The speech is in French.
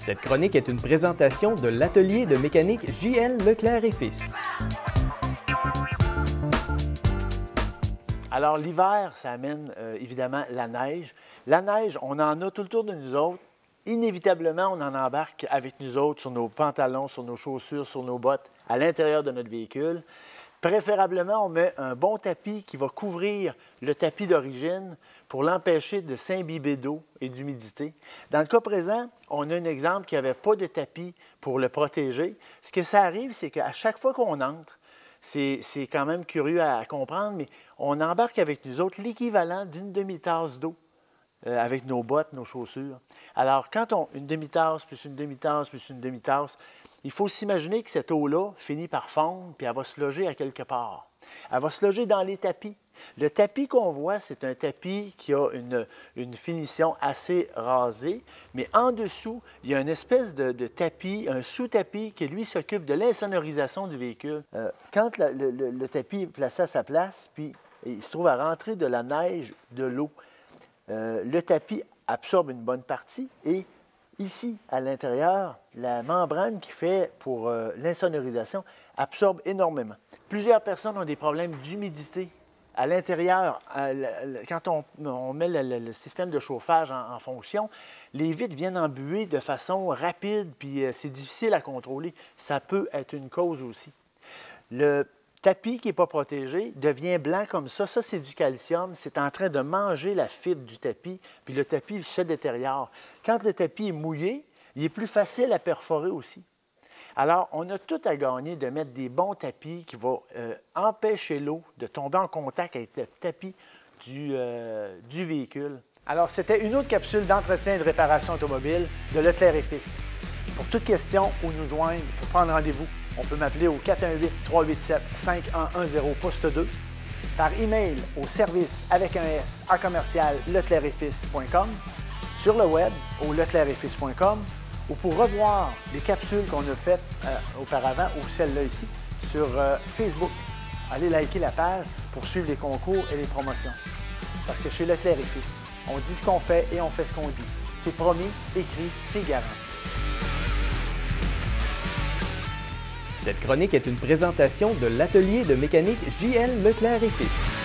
Cette chronique est une présentation de l'atelier de mécanique J.L. Leclerc et Fils. Alors, l'hiver, ça amène évidemment la neige. La neige, on en a tout le tour de nous autres. Inévitablement, on en embarque avec nous autres sur nos pantalons, sur nos chaussures, sur nos bottes, à l'intérieur de notre véhicule. Préférablement, on met un bon tapis qui va couvrir le tapis d'origine pour l'empêcher de s'imbiber d'eau et d'humidité. Dans le cas présent, on a un exemple qui n'avait pas de tapis pour le protéger. Ce que ça arrive, c'est qu'à chaque fois qu'on entre, c'est quand même curieux à comprendre, mais on embarque avec nous autres l'équivalent d'une demi-tasse d'eau avec nos bottes, nos chaussures. Alors, quand une demi-tasse, plus une demi-tasse, plus une demi-tasse, il faut s'imaginer que cette eau-là finit par fondre, puis elle va se loger à quelque part. Elle va se loger dans les tapis. Le tapis qu'on voit, c'est un tapis qui a une finition assez rasée, mais en dessous, il y a une espèce de tapis, un sous-tapis qui, lui, s'occupe de l'insonorisation du véhicule. Quand le tapis est placé à sa place, puis il se trouve à rentrer de la neige, de l'eau, le tapis absorbe une bonne partie et ici, à l'intérieur, la membrane qui fait pour l'insonorisation absorbe énormément. Plusieurs personnes ont des problèmes d'humidité. À l'intérieur, quand on met le système de chauffage en fonction, les vitres viennent embuer de façon rapide, puis c'est difficile à contrôler. Ça peut être une cause aussi. Le tapis qui n'est pas protégé devient blanc comme ça. Ça, c'est du calcium. C'est en train de manger la fibre du tapis, puis le tapis se détériore. Quand le tapis est mouillé, il est plus facile à perforer aussi. Alors, on a tout à gagner de mettre des bons tapis qui vont empêcher l'eau de tomber en contact avec le tapis du véhicule. Alors, c'était une autre capsule d'entretien et de réparation automobile de Leclerc et Fils. Pour toute question ou nous joindre pour prendre rendez-vous, on peut m'appeler au 418-387-5110 poste 2, par email au service avec un S à commercial leclercetfils.com, sur le web au leclercetfils.com, ou pour revoir les capsules qu'on a faites auparavant, ou celle-là ici, sur Facebook. Allez liker la page pour suivre les concours et les promotions. Parce que chez Leclerc et Fils, on dit ce qu'on fait et on fait ce qu'on dit. C'est promis, écrit, c'est garanti. Cette chronique est une présentation de l'atelier de mécanique J.L. Leclerc et Fils.